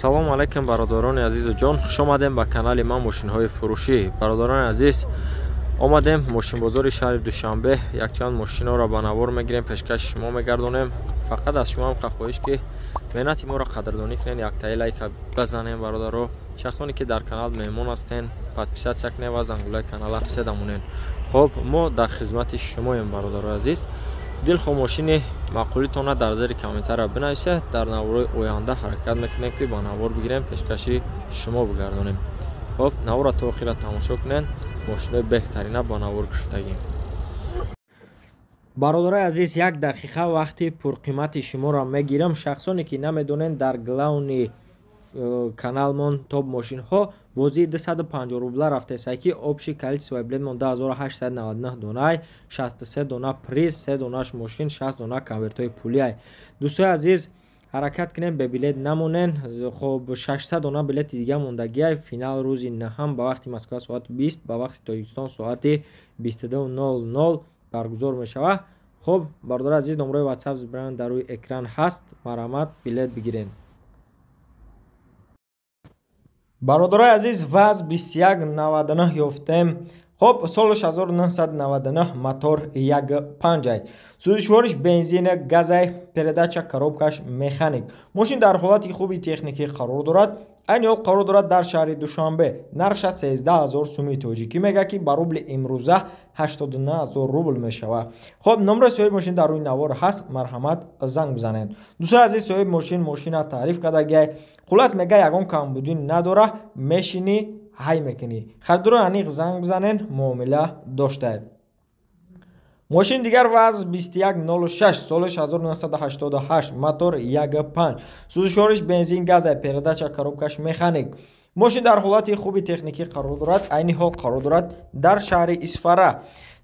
салом алайкум бародарони азизу ҷон, хуш омадем ба канали ман мошинҳои фурӯшӣ. Бародарони азиз, омадем мошинбозори шаҳри Душанбе якчанд мошинҳоро ба навор мегирем, пешкаши шумо мегардонем. Фақат аз шумо ҳам хоҳиш ки меҳнати моро қадрдонӣ кунед, яктаи лайка базанем бародаро. шахсоне ки дар канал меҳмон ҳастен, подписатсия кунед ва зангулаи канала писеда монед. Хоб, мо дар хизмати шумоем бародаро азиз. дилхоҳ мошини маъқулитона дар зери комментария бинависед. дар навори оянда ҳаракат мекунем ки ба навор бигирем, пешкаши шумо бигардонем. хоб, наворро то охира тамошо кунед. мошинои беҳтарина ба навор гирифтагӣ. бародарои азиз, 1 дақиқа вақти пурқимати шуморо мегирам. шахсоне ки намедонен, дар главни каналмон топ мошинҳо бозии 250 рубла рафтеса ки общий количество билет монда 1899 донай, 63 дона приз, 3 донаш мошин, 6 дона конвертои пулиай. дӯстои азиз, ҳаракат кунем, бе билет намонен. хоб, 600 дона билети дига мондагиай. финал рӯзи наҳам ба вақти Москва соати 20, ба вақти Тоҷикистон соати 22:00 баргузор мешавад. хоб, бародари азиз, номерои WhatsApp Viber дар рӯи экран ҳаст. марҳамат, билет бигирен. бародарои азиз, ВАЗ 2199 ёфтем. хоб, солаш 1999, мотор 1.5, сӯзишвориш бензин, газай, передача коробкаш механик. мошин дар ҳолати хуби техникӣ қарор дорад. айни ҳол қарор дорад дар шаҳри Душанбе. нарша 13000 сумии тоҷикӣ мега ки ба рубли имрӯза 89000 рубл мешавад. хоб, номерои соҳиби мошин дар рӯи навор ҳаст. марҳамат, занг бизанед. дӯстои азиз, соҳиби мошина таъриф кардагиай. хулас мега ягон камбудӣ надора, мешинӣ, ҳай мекунӣ. харидорон аниқ занг бизанен, муомила доштаед. мошин дигар ВАЗ 2106, солаш 1988, мотор 1.5, сӯзишвориш бензин, газай, передача коробкаш механик. мошин дар ҳолати хуби техникӣ қарор дорад. айни ҳол қарор дорад дар шаҳри Исфара.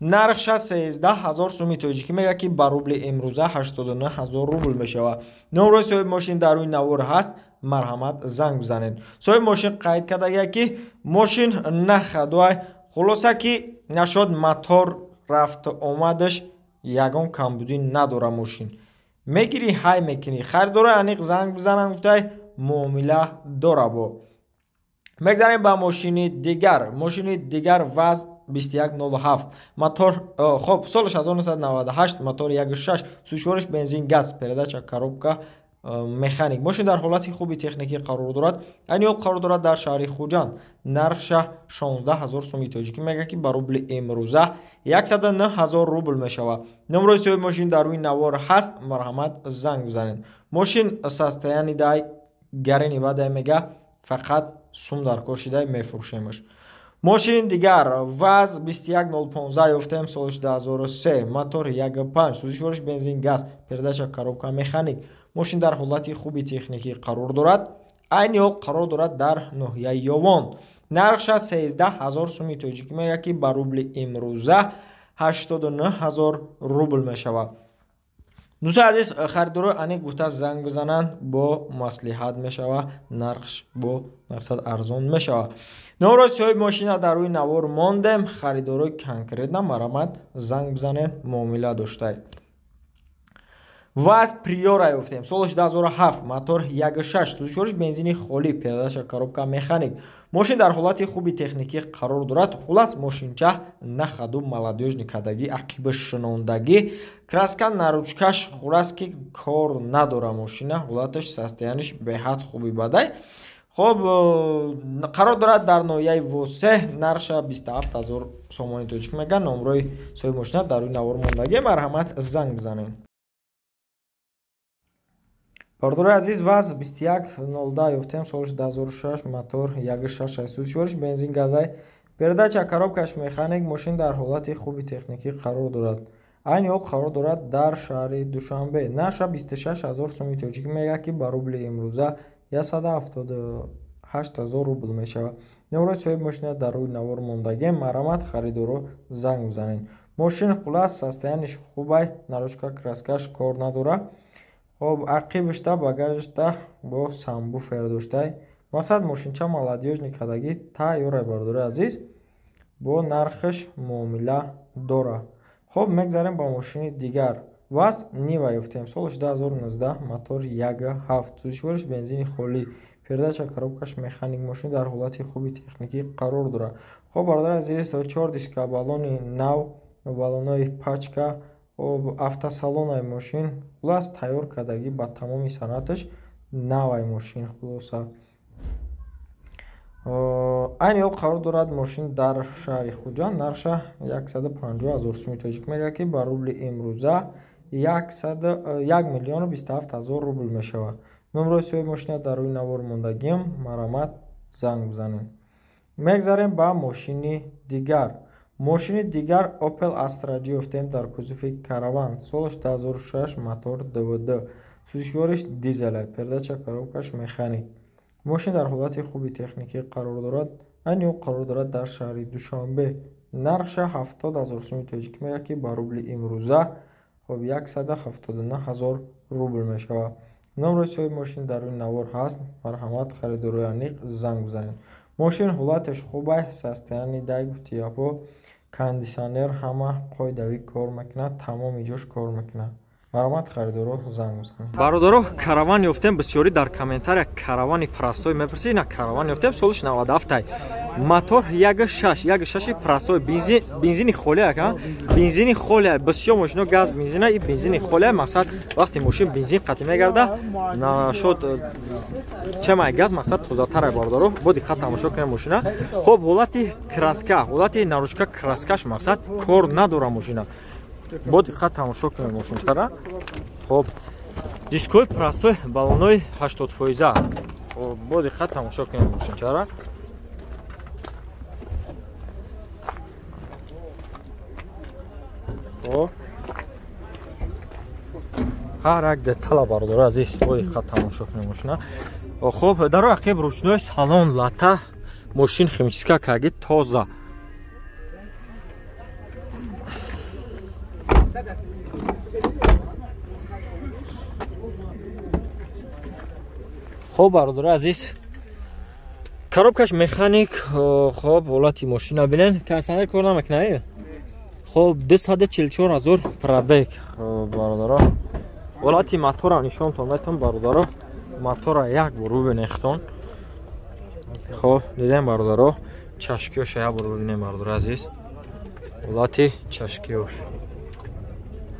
нархша 13000 сумии тоҷикӣ мега ки ба рубли имрӯза 89000 рубл мешавад. номерои соҳиби мошин дар рӯи навор ҳаст. марҳамат, занг бизанед. соҳиби мошин қайд кардагиай ки мошин нахадоай. хулоса ки нашод мотор рафт омадаш ягон камбудӣ надора. мошин мегирӣ, ҳай мекунӣ. харидора аниқ занг бизанам, гуфтай муомила дора. бо мегзанем ба мошини дигар ВАЗ 2107, мотор хоб, солаш 1998, мотор 1.6, сӯзишвориш бензин, газ, передача коробка механик. мошин дар ҳолати хуби техникӣ қарор дорад. айни ҳол қарор дорад дар шаҳри Хуҷанд. нархша 16000 сумии тоҷикӣ мега ки ба рубли имрӯза 109000 рубл мешавад. номерои соҳиби мошин дар рӯи навор ҳаст. марҳамат, занг бизанед. мошин состояние дай гарини вадай мега, фақат сум дар кор шидай мефурӯшемаш. мошин дигар ВАЗ 21015 ёфтем, солаш 2003, мотор 1.5, сӯзишвориш бензин, газ, передача коробка механик. мошин дар ҳолати хуби техникӣ қарор дорад. айни ҳол қарор дорад дар ноҳияи Ёвон. нархша 13000 сумии тоҷикӣ мега ки ба рубли имрӯза 89000 рубл мешавад. дӯстои азиз, харидорон аниқ гуфта занг бизананд, бо маслиҳат мешавад, нархш бо мақсад арзон мешавад. номерои соҳиби мошина дар рӯи навор мондем. харидорои конкретна, марҳамат, занг бизанед, муомила доштай. ВАЗ Приора ёфтем, солаш 2007, мотор 1.6, сӯзишвориш бензини холӣ, передача коробка механик. мошин дар ҳолати хуби техникӣ қарор дорад. хулас мошинча нахаду маладёжни кардагӣ, ақиба шинондагӣ, краска наручкаш, хулас ки кор надора. мошина ҳолаташ состояниш беҳад хуби бадай. хоб, қарор дорад дар ноҳияи Восе. нархша 27000 сомони тоҷикӣ мега. номерои соҳиби мошина дар рӯи навор мондагӣ. марҳамат, занг бизанед. бародарои азиз, ВАЗ 2102 ёфтем, солаш 2006, мотор 1.6, сӯзишвориш бензин, газай, передача коробкаш механик. мошин дар ҳолати хуби техникӣ қарор дорад. айни ҳол қарор дорад дар шаҳри Душанбе. нарша 26000 сумии тоҷикӣ мега ки ба рубли имрӯза 178000 рубл мешавад. номерои соҳиби мошина дар рӯи навор мондагӣ. марҳамат, харидоро занг бизанед. мошин хулас состояниш хубай, наручка, краскаш кор надора. хоб, ақибишта, багажишта бо самбуфер доштай. мақсад мошинча маладёжни кардагӣ тайёра. бародарои азиз, бо нархиш муомила дора. хоб, мегзарем ба мошини дигар. ваз нива ёфтем. Солиш 2019 мотор 1.7, сӯзишвориш бензини холӣ, передача коробкаш механик, мошин дар ҳолати хуби техникӣ қарор дорад. Хоб бародари азиз, 4 диска балони нав, балонои пачка, хоб автосалонаи мошин хулос тайёр кардагӣ ба тамоми санъаташ навай мошин хулоса. айни ҳол қарор дорад мошин дар шаҳри Хуҷанд, нарша 150,000 сӯми тоҷик мегӯяд ки ба рубли имрӯза 1,27,000 рубл мешавад. номерои соҳиби мошина дар рӯи навор мондагиам, маромат занг бизанед. мегзарем ба мошини дигар. мошини дигар Opel Astra ёфтем дар кузуфи караван, солаш 2006, мотор ДВД, сӯзишвориш дизел, передача коробкаш механик. мошин дар ҳолати хуби техникӣ қарор дорад. айни ӯ қарор дорад дар шаҳри Душанбе. нарша 70,000 сӯми тоҷик мегӯяд ки ба рубли имрӯза 179,000 рубл мешавад. номерои соҳиби мошин дар рӯи навор ҳаст. марҳамат, харидории аниқ занг бизанед. мошин ҳолаташ хубай, состояние дай гуфти япо, кондисионер ҳама қоидавӣ кор мекунад, тамоми ҷош кор мекунад. марҳамат, харидоро занг бизанед. бародаро, караван ёфтем, бисёрӣ дар комментария каравани простой мепурсид. на караван ёфтем, солиш 97, мотор 1.6 простой, бензини холе ака, бензини холе, бисёр мошино газ бензина, и бензини холе, мақсад вақти мошин бензин қатъ мегарда, нашод чемай газ, мақсад тозатар бародаро, бо диққат тамошо кунед мошина. хоб ҳолати краска, ҳолати наручка краскаш мақсад кор надора мошина. бо диққат тамошо кунед мошинчара. хоб дискои простой, балонои 80%. бо диққат тамошо кунед мошинчара. ҳар як детала бародаро азиз, бо диққат тамошо кунед мошина. хоб дар рӯи ақиб ручной салон лата, мошин химчистка карди тоза. хоб бародаро азиз, коробкаш механик. хоб ҳолати мошина бинен, кондисионер кор намекунад. хоб 244,000 пробег. бародаро, ҳолати мотора нишонтон метам бародаро. мотора як бор бибинехтон. хоб дидем бародаро, чашкиёш як бор бибинем бародаро азиз. ҳолати чашкиёш,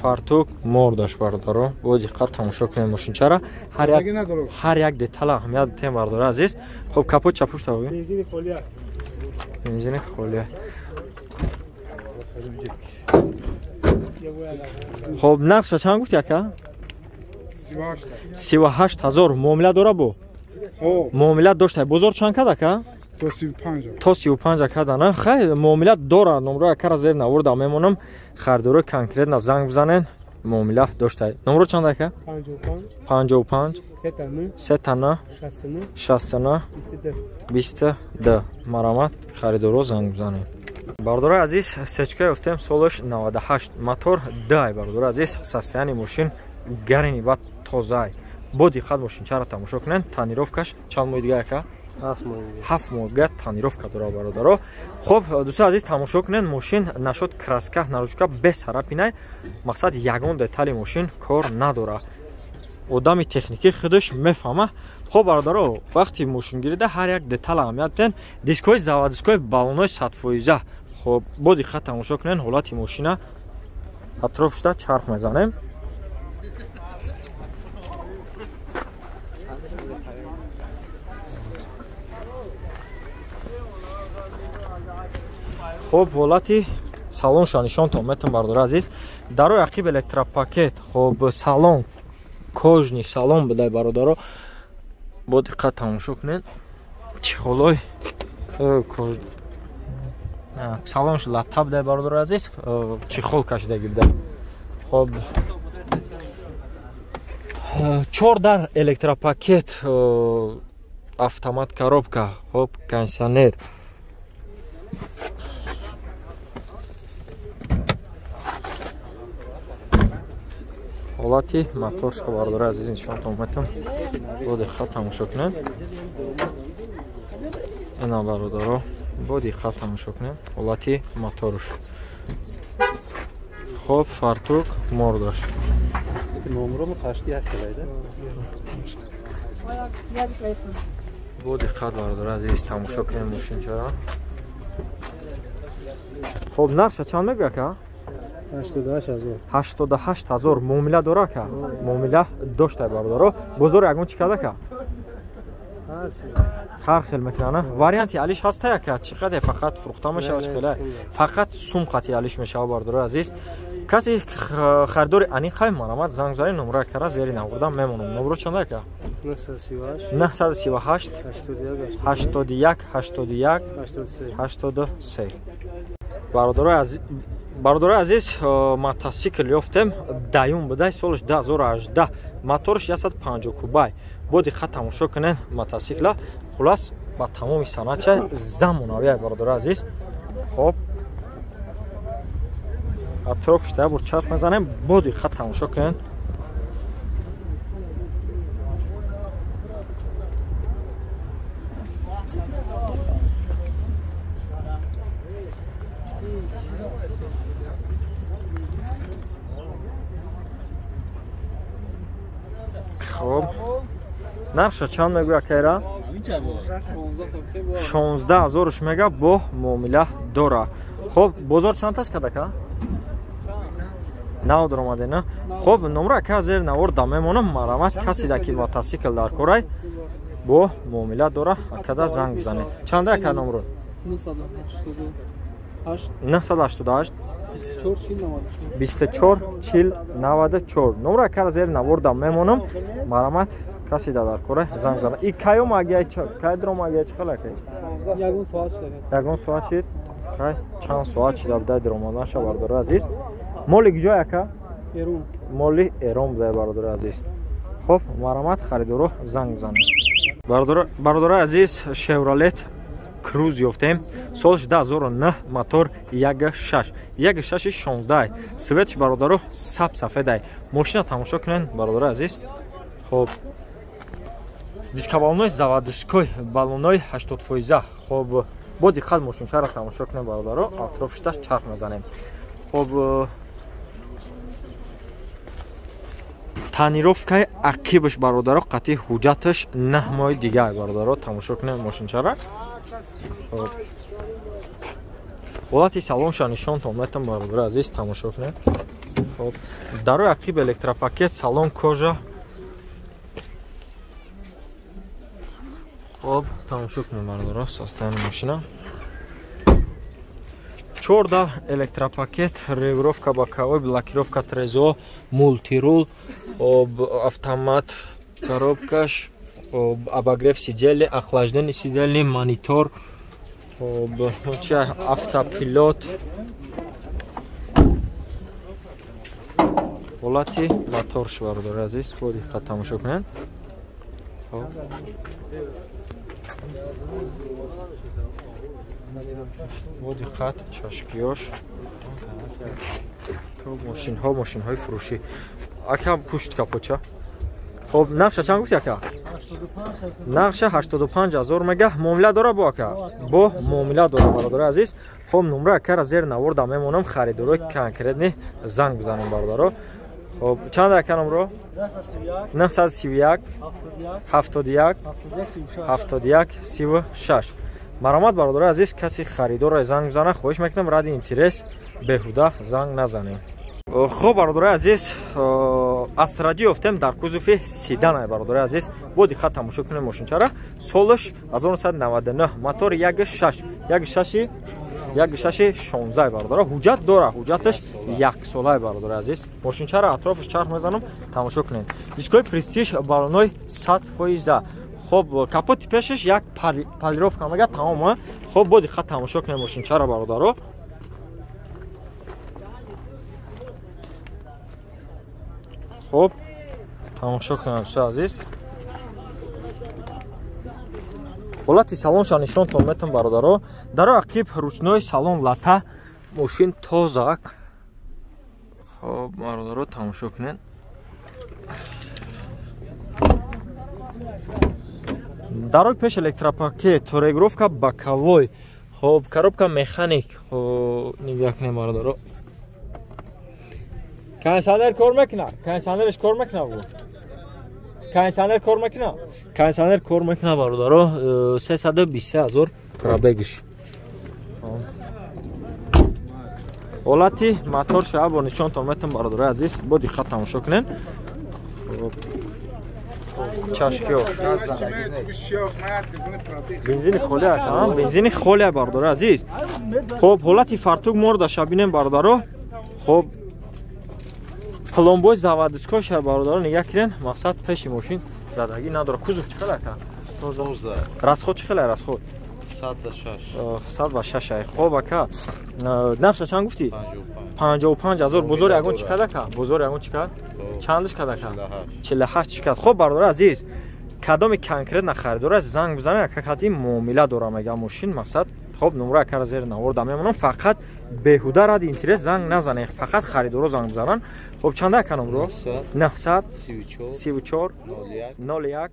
фартук мордаш бародаро. бо диққат тамошо кунед мошинчара. ҳар як детала аҳамият дитем бародаро азиз. хоб капот чапуш тавои бензини холия. хоб нақша чанд гуфт яка? 38,000. муомила дора бо? муомила дошта. бозор чанд кад ака? то 35 када на. хай муомила дора. номро якара зер навурда мемонам. харидори конкретна занг бизанен. муомила дошта. номро чанд ака? 55 39 69 22. маромат, харидоро занг бизанен. бародари азиз, сечка ёфтем, солаш 98, мотор дай. бародари азиз, состояние мошин гарини ва тозай. бо диққат мошинчара тамошо кунед. танировкаш чанд моҳи дига ака? 7 моҳига танировка дора бародаро. хоб дӯстон азиз, тамошо кунед мошин нашод краска, наручка бесарапинай, мақсад ягон детали мошин кор надора. одами техникӣ худаш мефаҳма. хоб бародаро, вақти мошингирида ҳар як детал аҳамият ден. дискои заводской, балонои 100%. хоб бо диққат тамошо кунед ҳолати мошина. атрофишда чарх мезанем. хоб ҳолати салонша нишонтон метам бародаро азиз. дар рӯи ақиб электропакет. хоб салон кожни салон бидай бародаро. бо диққат тамошо кунед. чихолой кож салонш латта бидай бародаро азиз. чихол кашидаги бидай. хоб 4 дар электропакет, автомат коробка. хоб кондисионер. ҳолати моторшка бародаро азиз нишонтон метам. бо диққат тамошо кунед. ина бародаро, бо диққат тамошо кунед ҳолати моторш. خب фартук мордаш номеро қашти як кадайда бо диққат бардор азиз тамошо кунем мошинчаро хоб нарша чанд мегӯяд ка 88000 муомила дора ка муомила доштай бардоро бозори ягон чӣ када ка ҳар хел мекунана варианти алиш ҳаста яка чӣ қадар фақат фурӯхта мешава чӣ қадар фақат сумқати алиш мешава бардоро азиз каси харидори аниқай марамат занг зани номраи кара зери навурда мемонам номро чанд яка 938 81 81 83 бародарои азиз мотосикл ёфтем даюм будай солиш 2018 моториш 150 кубай бо диққат тамошо кунед мотосикла хулас ба тамоми санадча замонавия бародарои азиз хоб атрофиш да бур чарх мезанем бо диққат тамошо кунед خب нарша чанд мегӯя кайра 16000 мега бо муомила дора хоб бозор чандташ кадака нав доромаде на хоб номра ка зер навурда мемонам марамат каси даки мотосикл дар корай бо муомила дора акада занг бизанед чанда яка номро 988 24 40 94 номра ка зер навурда мемонам марамат каси дар корай занг бизанед и кайо магия кайдро магия чхала кай ягон соат шид кай чанд соат шида будай дромадаша бардора азиз моли куҷо яка моли эром будай бародари азиз хоб марамат харидоро занг бизанед бародари азиз шевролет круз ёфтем солиш 2009 мотор 1.6 16 светиш бародаро саб сафедай мошина тамошо кунед бародари азиз хоб дискабалонои заводской балонои 80% хоб бо диққат мошинчаро тамошо кунед бародаро атрофишташ чарх мезанем хоб танировкаи ақибаш бародаро қатъи ҳуҷҷаташ 9 моҳи дига бародаро тамошо кунед мошинчаро ҳолати салонша нишонтон метам бародари азиз тамошо кунед дарои ақиб электропакет салон кожа хоб тамошо кунед бародаро состояни мошина 4 электропакет регулировка боковой блокировка трезо мультирул автомат коробкаш обогрев сидели охлаждение сидели монитор автопилот ҳолати моторш бародари азиз бо диққат тамошо кунед бо диққат чашкиёш то мошинҳои фурӯшӣ ака пушт капоча хоб нақша чанд гуфт яка нақша 85000 мега муомила дора бо ака бо муомила дора бародари азиз хоб номра акара зер навурда мемонам харидорои конкретни занг бизанем бародаро хоб чанда яка номро 931 71 71 36 маромад бародари азиз каси харидорро занг бизана хоҳиш мекунам ради интерес беҳуда занг назанем хоб бародари азиз астраҷи ёфтем дар кузуфи седан бародари азиз бо диққат тамошо кунем мошинчара солиш 1999 мотор 1.6 16 бародаро ҳуҷҷат дора ҳуҷҷаташ 1 солаи бародари азиз мошинчара атрофиш чарх мезанам тамошо кунем дискои престиж балонои 100% хоб капоти пешаш як полировка мега тамома хоб бо диққат тамошо кунем мошинчара бародаро хоб тамошо кунем дӯстои азиз ҳолати салонша нишонтон метам бародаро даро ақиб ручной салон лата мошин тоза хоб бародаро тамошо кунед дарои пеш электропакет регулировка боковой хоб коробка механик нигоҳ кунем бародаро Kanserler kor makina. Kanserlerش kor makina bu. Kanserler kor makina. Kanserler kor makina barudaro 320,000 пробегиш. Олати мотор шаба бо нишонтон метам бародари азиз бо диққат тамошо кунед. Чашкиё. Бензини холе акам, бензини холе бародари азиз. Хоб ҳолати фартук морда шабинем бародаро. Хоб пломбой заводской ша бародаро нигах кирен, мақсад пеши мошин задаги надора. Кузов чӣ хела ка? 12. Расход чӣ хела расход? 106 ай. Хоб ака. Нарша чанд гуфти? 55,000 бузори ягон чӣ када ка? Бузори ягон чӣ кад? Чандиш када ка? 48 чӣ кад? Хоб бародари азиз. Кадоми конкретна харидор аст занг бизанем якати муомила дорам мегам мошин мақсад хоб номра кар зер наворда мемонам фақат беҳуда ради интерес занг назанем фақат харидоро занг бизанан хоб чанда ка номро 900 34 01 90